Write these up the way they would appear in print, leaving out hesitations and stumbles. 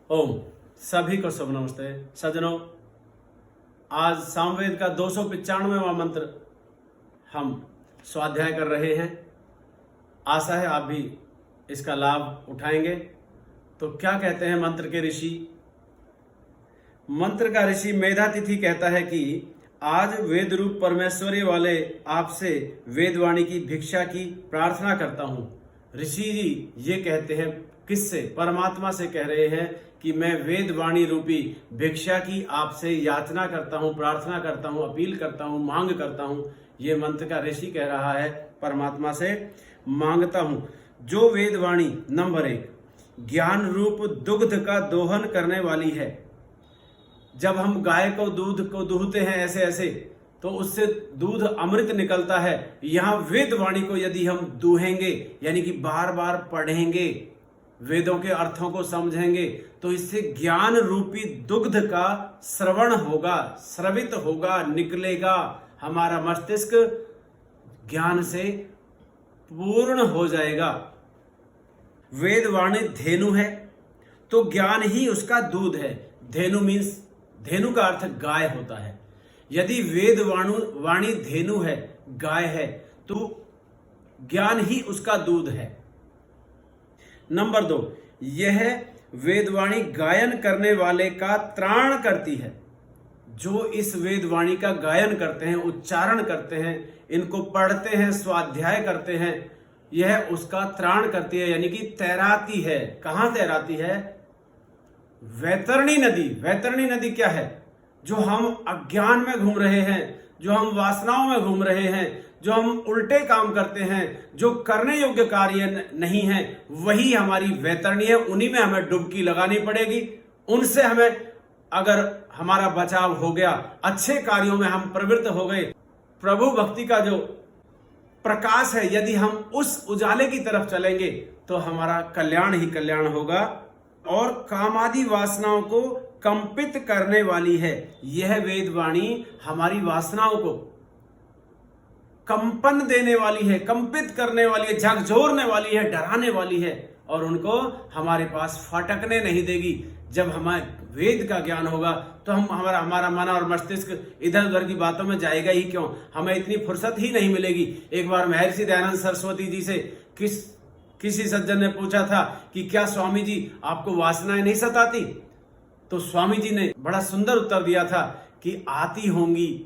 ओम सभी को शुभ नमस्ते सज्जनों। आज सामवेद का 295वां मंत्र हम स्वाध्याय कर रहे हैं। आशा है आप भी इसका लाभ उठाएंगे। तो क्या कहते हैं मंत्र के ऋषि? मंत्र का ऋषि मेधातिथि कहता है कि आज वेद रूप परमेश्वरी वाले आपसे वेदवाणी की भिक्षा की प्रार्थना करता हूं। ऋषि जी ये कहते हैं, किससे? परमात्मा से कह रहे हैं कि मैं वेदवाणी रूपी भिक्षा की आपसे याचना करता हूं, प्रार्थना करता हूं, अपील करता हूं, मांग करता हूं। ये मंत्र का ऋषि कह रहा है, परमात्मा से मांगता हूं। जो वेदवाणी नंबर 1 ज्ञान रूप दुग्ध का दोहन करने वाली है। जब हम गाय को दूध को दूहते हैं ऐसे ऐसे, तो उससे दूध अमृत निकलता है। यहां वेदवाणी को यदि हम दूहेंगे, यानी कि बार बार पढ़ेंगे, वेदों के अर्थों को समझेंगे, तो इससे ज्ञान रूपी दुग्ध का श्रवण होगा, स्रवित होगा, निकलेगा। हमारा मस्तिष्क ज्ञान से पूर्ण हो जाएगा। वेदवाणी धेनु है तो ज्ञान ही उसका दूध है। धेनु मीन्स, धेनु का अर्थ गाय होता है। यदि वेदवाणी धेनु है, गाय है, तो ज्ञान ही उसका दूध है। नंबर 2, यह वेदवाणी गायन करने वाले का त्राण करती है। जो इस वेदवाणी का गायन करते हैं, उच्चारण करते हैं, इनको पढ़ते हैं, स्वाध्याय करते हैं, यह उसका त्राण करती है, यानी कि तैराती है। कहां तैराती है? वैतरणी नदी। वैतरणी नदी क्या है? जो हम अज्ञान में घूम रहे हैं, जो हम वासनाओं में घूम रहे हैं, जो हम उल्टे काम करते हैं, जो करने योग्य कार्य नहीं है, वही हमारी वैतरणी है। उन्हीं में हमें डुबकी लगानी पड़ेगी। उनसे हमें, अगर हमारा बचाव हो गया, अच्छे कार्यों में हम प्रवृत्त हो गए, प्रभु भक्ति का जो प्रकाश है, यदि हम उस उजाले की तरफ चलेंगे, तो हमारा कल्याण ही कल्याण होगा। और कामादि वासनाओं को कंपित करने वाली है। यह वेदवाणी हमारी वासनाओं को कंपन देने वाली है, कंपित करने वाली है, झकझोरने वाली है, डराने वाली है, और उनको हमारे पास फटकने नहीं देगी। जब हमारे वेद का ज्ञान होगा तो हमारा मन और मस्तिष्क इधर उधर की बातों में जाएगा ही क्यों? हमें इतनी फुर्सत ही नहीं मिलेगी। एक बार महर्षि दयानंद सरस्वती जी से किसी सज्जन ने पूछा था कि क्या स्वामी जी आपको वासनाएं नहीं सताती? तो स्वामी जी ने बड़ा सुंदर उत्तर दिया था कि आती होंगी,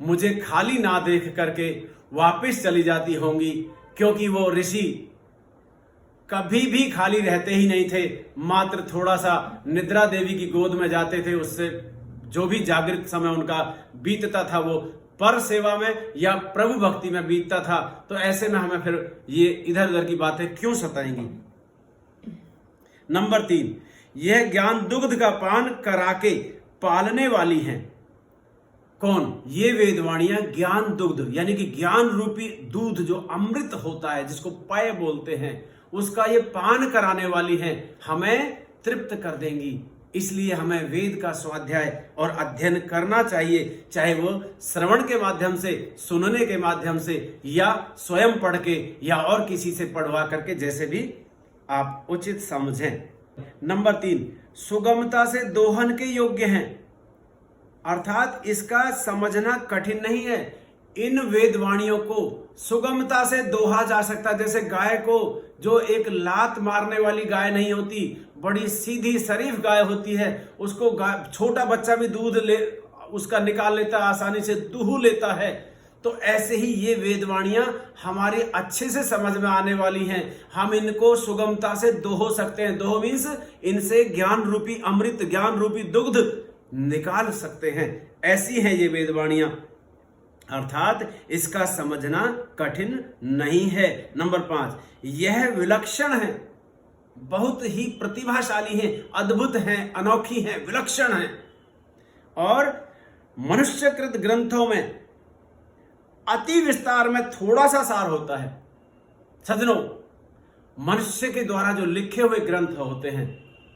मुझे खाली ना देख करके वापस चली जाती होंगी। क्योंकि वो ऋषि कभी भी खाली रहते ही नहीं थे। मात्र थोड़ा सा निद्रा देवी की गोद में जाते थे, उससे जो भी जागृत समय उनका बीतता था वो पर सेवा में या प्रभु भक्ति में बीतता था। तो ऐसे में हमें फिर ये इधर उधर की बातें क्यों सताएंगी? नंबर 3, यह ज्ञान दुग्ध का पान करा के पालने वाली हैं। कौन? ये वेदवाणियां ज्ञान दुग्ध, यानी कि ज्ञान रूपी दूध जो अमृत होता है, जिसको पेय बोलते हैं, उसका ये पान कराने वाली हैं, हमें तृप्त कर देंगी। इसलिए हमें वेद का स्वाध्याय और अध्ययन करना चाहिए, चाहे वो श्रवण के माध्यम से, सुनने के माध्यम से, या स्वयं पढ़ के, या और किसी से पढ़वा करके, जैसे भी आप उचित समझें। नंबर 3, सुगमता से दोहन के योग्य हैं, अर्थात इसका समझना कठिन नहीं है। इन वेदवाणियों को सुगमता से दोहा जा सकता है। जैसे गाय को, जो एक लात मारने वाली गाय नहीं होती, बड़ी सीधी शरीफ गाय होती है, उसको छोटा बच्चा भी दूध उसका निकाल लेता है, आसानी से दूह लेता है। तो ऐसे ही ये वेदवाणियां हमारे अच्छे से समझ में आने वाली हैं। हम इनको सुगमता से दोहो सकते हैं। दोहो मीन्स इनसे ज्ञान रूपी अमृत, ज्ञान रूपी दुग्ध निकाल सकते हैं। ऐसी हैं ये वेदवाणियां, अर्थात इसका समझना कठिन नहीं है। नंबर 5, यह विलक्षण है, बहुत ही प्रतिभाशाली हैं, अद्भुत हैं, अनोखी हैं, विलक्षण हैं, और मनुष्यकृत ग्रंथों में अति विस्तार में थोड़ा सा सार होता है। सज्जनों, मनुष्य के द्वारा जो लिखे हुए ग्रंथ होते हैं,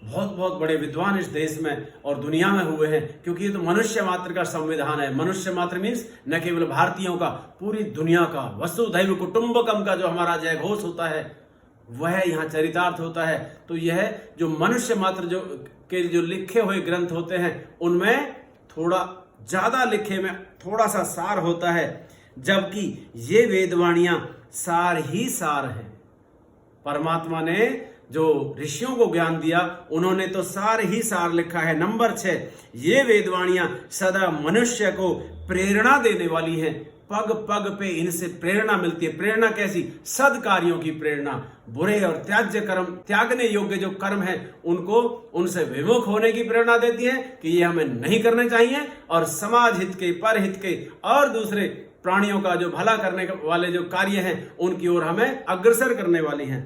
बहुत बहुत बड़े विद्वान इस देश में और दुनिया में हुए हैं, क्योंकि ये तो मनुष्य मात्र का संविधान है। मनुष्य मात्र मीन्स न केवल भारतीयों का, पूरी दुनिया का, वसुधैव कुटुंबकम का जो हमारा जय घोष होता है, वह यहाँ चरितार्थ होता है। तो यह जो मनुष्य मात्र जो लिखे हुए ग्रंथ होते हैं उनमें थोड़ा ज्यादा लिखे में थोड़ा सा सार होता है, जबकि ये वेदवाणियां सार ही सार हैं। परमात्मा ने जो ऋषियों को ज्ञान दिया उन्होंने तो सार ही सार लिखा है। नंबर 6, ये वेदवाणियां सदा मनुष्य को प्रेरणा देने वाली हैं। पग पग पे इनसे प्रेरणा मिलती है। प्रेरणा कैसी? सद्कार्यों की प्रेरणा। बुरे और त्याज्य कर्म, त्यागने योग्य जो कर्म है उनको उनसे विमुख होने की प्रेरणा देती है कि ये हमें नहीं करने चाहिए, और समाज हित के, परहित के और दूसरे प्राणियों का जो भला करने वाले जो कार्य हैं उनकी ओर हमें अग्रसर करने वाली हैं।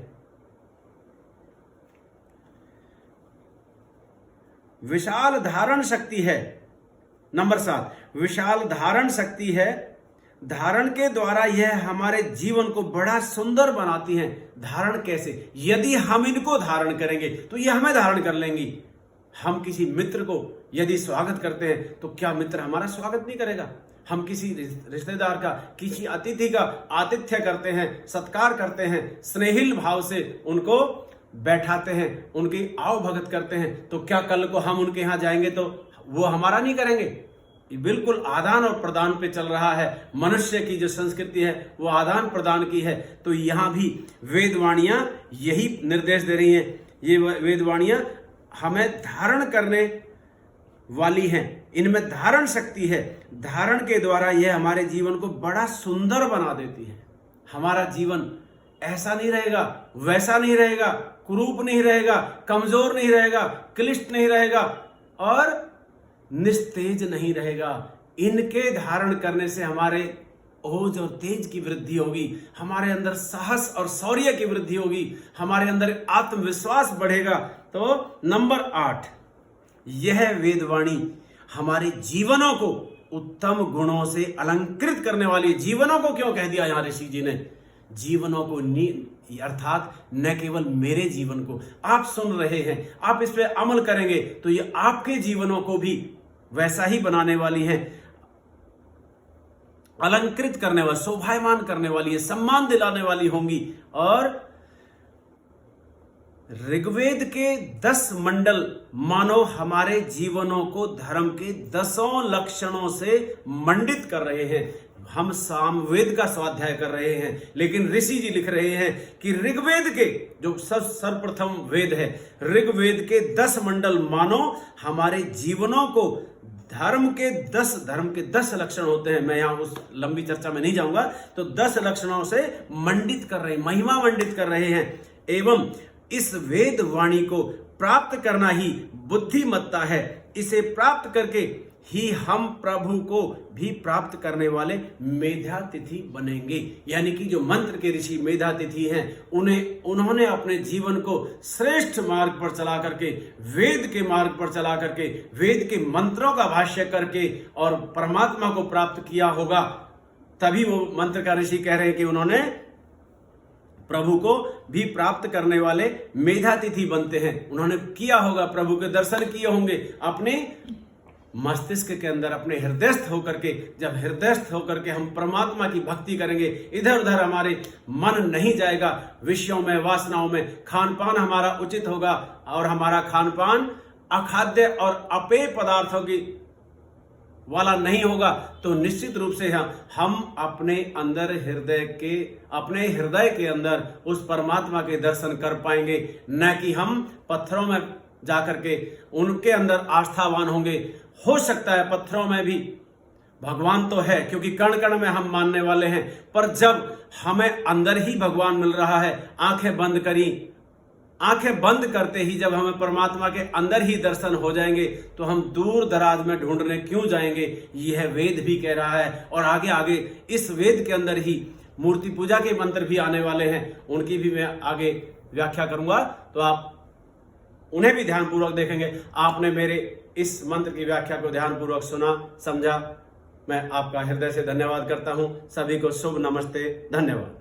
विशाल धारण शक्ति है। नंबर 7, विशाल धारण शक्ति है। धारण के द्वारा यह हमारे जीवन को बड़ा सुंदर बनाती हैं। धारण कैसे? यदि हम इनको धारण करेंगे तो ये हमें धारण कर लेंगी। हम किसी मित्र को यदि स्वागत करते हैं तो क्या मित्र हमारा स्वागत नहीं करेगा? हम किसी रिश्तेदार का, किसी अतिथि का आतिथ्य करते हैं, सत्कार करते हैं, स्नेहिल भाव से उनको बैठाते हैं, उनकी आव भगत करते हैं, तो क्या कल को हम उनके यहां जाएंगे तो वो हमारा नहीं करेंगे? बिल्कुल आदान और प्रदान पे चल रहा है। मनुष्य की जो संस्कृति है वो आदान प्रदान की है। तो यहां भी वेदवाणियां यही निर्देश दे रही हैं। ये वेदवाणियां हमें धारण करने वाली हैं, इनमें धारण शक्ति है। धारण के द्वारा यह हमारे जीवन को बड़ा सुंदर बना देती है। हमारा जीवन ऐसा नहीं रहेगा, वैसा नहीं रहेगा, कुरूप नहीं रहेगा, कमजोर नहीं रहेगा, क्लिष्ट नहीं रहेगा और निस्तेज नहीं रहेगा। इनके धारण करने से हमारे ओज और तेज की वृद्धि होगी, हमारे अंदर साहस और शौर्य की वृद्धि होगी, हमारे अंदर आत्मविश्वास बढ़ेगा। तो नंबर 8, यह वेदवाणी हमारे जीवनों को उत्तम गुणों से अलंकृत करने वाली। जीवनों को क्यों कह दिया यहां ऋषि जी ने? जीवनों को अर्थात न केवल मेरे जीवन को, आप सुन रहे हैं, आप इस पे अमल करेंगे तो ये आपके जीवनों को भी वैसा ही बनाने वाली है, अलंकृत करने वाली, शोभायमान करने वाली है, सम्मान दिलाने वाली होंगी। और ऋग्वेद के 10 मंडल मानो हमारे जीवनों को धर्म के 10 लक्षणों से मंडित कर रहे हैं। हम सामवेद का स्वाध्याय कर रहे हैं, लेकिन ऋषि जी लिख रहे हैं कि ऋग्वेद के जो सर्वप्रथम वेद है, ऋग्वेद के 10 मंडल मानो हमारे जीवनों को धर्म के 10 लक्षण होते हैं। मैं यहां उस लंबी चर्चा में नहीं जाऊंगा। तो 10 लक्षणों से मंडित कर रहे हैं, महिमा मंडित कर रहे हैं। एवं इस वेद वाणी को प्राप्त करना ही बुद्धिमत्ता है। इसे प्राप्त करके ही हम प्रभु को भी प्राप्त करने वाले मेधातिथि बनेंगे। यानी कि जो मंत्र के ऋषि मेधातिथि हैं उन्होंने अपने जीवन को श्रेष्ठ मार्ग पर चला करके, वेद के मार्ग पर चला करके, वेद के मंत्रों का भाष्य करके और परमात्मा को प्राप्त किया होगा। तभी वो मंत्र का ऋषि कह रहे हैं कि उन्होंने प्रभु को भी प्राप्त करने वाले मेधातिथि बनते हैं। उन्होंने किया होगा, प्रभु के दर्शन किए होंगे अपने मस्तिष्क के अंदर, अपने हृदयस्थ होकर के। जब हृदयस्थ होकर के हम परमात्मा की भक्ति करेंगे, इधर उधर हमारे मन नहीं जाएगा, विषयों में, वासनाओं में खान पान हमारा उचित होगा और हमारा खान पान अखाद्य और अपेय पदार्थों की वाला नहीं होगा, तो निश्चित रूप से हम अपने अंदर अपने हृदय के अंदर उस परमात्मा के दर्शन कर पाएंगे। न कि हम पत्थरों में जाकर के उनके अंदर आस्थावान होंगे। हो सकता है पत्थरों में भी भगवान तो है, क्योंकि कण कण में हम मानने वाले हैं, पर जब हमें अंदर ही भगवान मिल रहा है, आंखें बंद करी, आंखें बंद करते ही जब हमें परमात्मा के अंदर ही दर्शन हो जाएंगे तो हम दूर दराज में ढूंढने क्यों जाएंगे? यह वेद भी कह रहा है। और आगे आगे इस वेद के अंदर ही मूर्ति पूजा के मंत्र भी आने वाले हैं, उनकी भी मैं आगे व्याख्या करूंगा, तो आप उन्हें भी ध्यानपूर्वक देखेंगे। आपने मेरे इस मंत्र की व्याख्या को ध्यानपूर्वक सुना, समझा, मैं आपका हृदय से धन्यवाद करता हूं। सभी को शुभ नमस्ते, धन्यवाद।